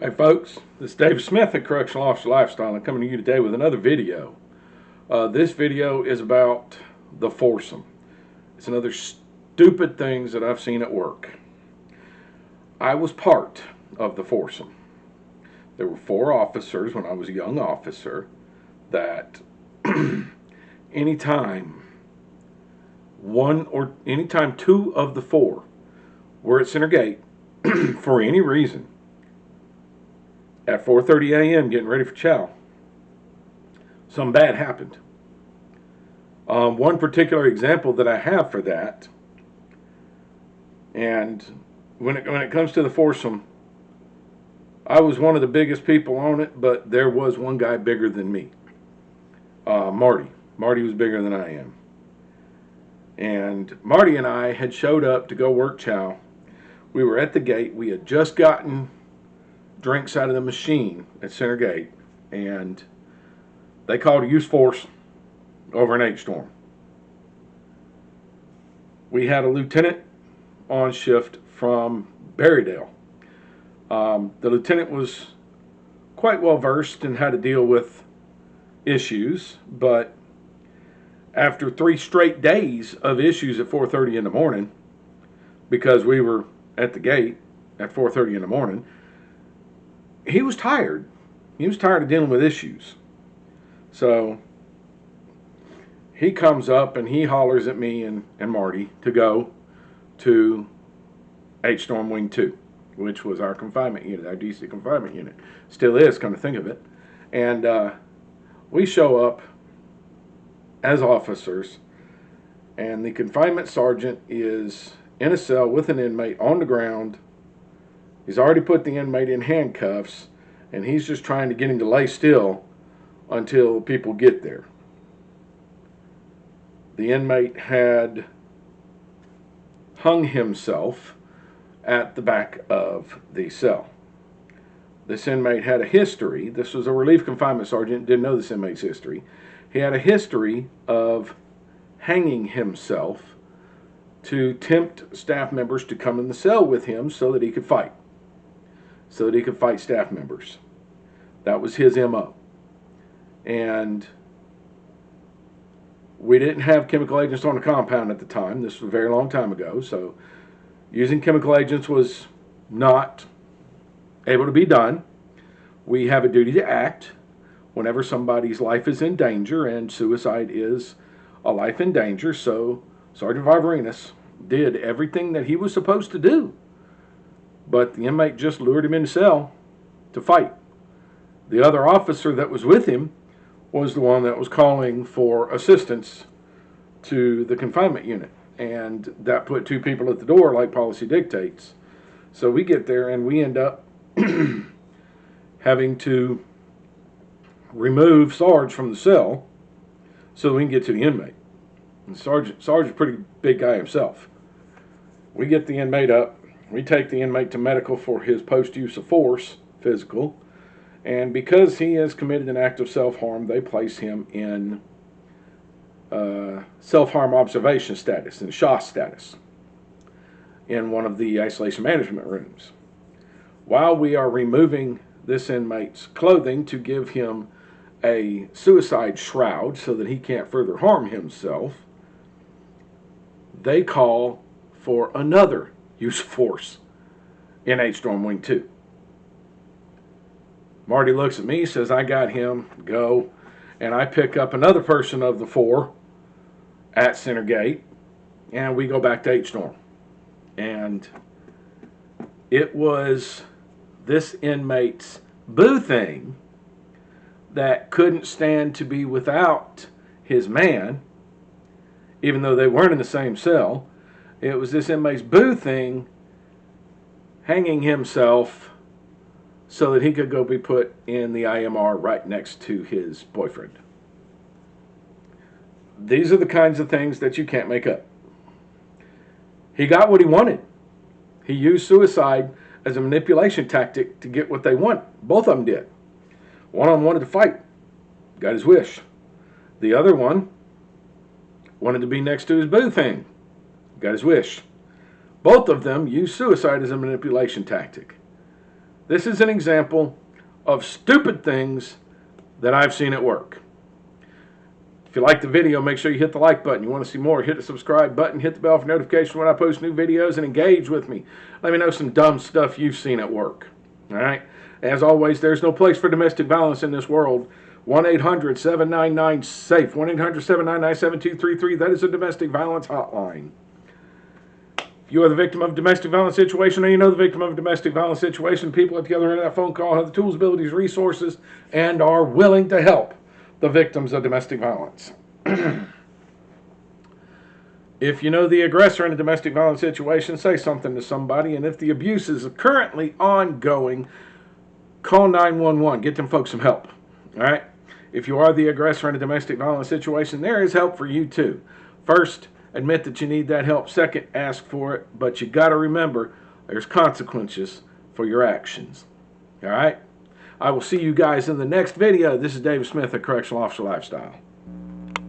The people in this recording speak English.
Hey folks, this is David Smith at Correctional Officer Lifestyle. I'm coming to you today with another video. This video is about the foursome. It's another stupid things that I've seen at work. I was part of the foursome. There were 4 officers when I was a young officer that anytime 2 of the 4 were at Center Gate for any reason, at 4:30 a.m. getting ready for chow, something bad happened. One particular example that I have for that, and when it comes to the foursome, I was one of the biggest people on it, but there was one guy bigger than me. Marty. Marty was bigger than I am. And Marty and I had showed up to go work chow. We were at the gate. We had just gotten drinks out of the machine at Center Gate, and they called a use force over in H-Storm. We had a lieutenant on shift from Berrydale. The lieutenant was quite well versed in how to deal with issues, but after 3 straight days of issues at 4:30 in the morning, because we were at the gate at 4:30 in the morning, he was tired. He was tired of dealing with issues. So he comes up and he hollers at me and Marty to go to H-Storm Wing 2, which was our confinement unit, our DC confinement unit. Still is, come to think of it. And we show up as officers, and the confinement sergeant is in a cell with an inmate on the ground. He's already put the inmate in handcuffs, and he's just trying to get him to lay still until people get there. The inmate had hung himself at the back of the cell. This inmate had a history. This was a relief confinement sergeant, didn't know this inmate's history. He had a history of hanging himself to tempt staff members to come in the cell with him so that he could fight. So that he could fight staff members. That was his MO. And we didn't have chemical agents on the compound at the time. This was a very long time ago. So using chemical agents was not able to be done. We have a duty to act whenever somebody's life is in danger, and suicide is a life in danger. So Sergeant Vivarinas did everything that he was supposed to do. But the inmate just lured him in the cell to fight. The other officer that was with him was the one that was calling for assistance to the confinement unit. And that put 2 people at the door like policy dictates. So we get there and we end up having to remove Sarge from the cell so we can get to the inmate. And Sarge's a pretty big guy himself. We get the inmate up. We take the inmate to medical for his post-use of force physical, and because he has committed an act of self-harm, they place him in self-harm observation status, in SHOS status, in one of the isolation management rooms. While we are removing this inmate's clothing to give him a suicide shroud so that he can't further harm himself, they call for another use of force in H-Storm Wing 2. Marty looks at me, says, "I got him, go." And I pick up another person of the 4 at Center Gate, and we go back to H-Storm. And it was this inmate's boo thing that couldn't stand to be without his man, even though they weren't in the same cell. It was this inmate's boo thing hanging himself so that he could go be put in the IMR right next to his boyfriend. These are the kinds of things that you can't make up. He got what he wanted. He used suicide as a manipulation tactic to get what they want. Both of them did. One of them wanted to fight, got his wish. The other one wanted to be next to his boo thing, got his wish. Both of them used suicide as a manipulation tactic. This is an example of stupid things that I've seen at work. If you like the video, make sure you hit the like button. You want to see more, hit the subscribe button, hit the bell for notification when I post new videos, and engage with me. Let me know some dumb stuff you've seen at work. All right? As always, there's no place for domestic violence in this world. 1-800-799-SAFE. 1-800-799-7233. That is a domestic violence hotline. If you are the victim of a domestic violence situation, or you know the victim of a domestic violence situation, people at the other end of that phone call have the tools, abilities, resources, and are willing to help the victims of domestic violence. If you know the aggressor in a domestic violence situation, say something to somebody. And if the abuse is currently ongoing, call 911. Get them folks some help. All right? If you are the aggressor in a domestic violence situation, there is help for you too. First, admit that you need that help. Second, ask for it. But you got to remember, there's consequences for your actions. All right? I will see you guys in the next video. This is David Smith at Correctional Officer Lifestyle.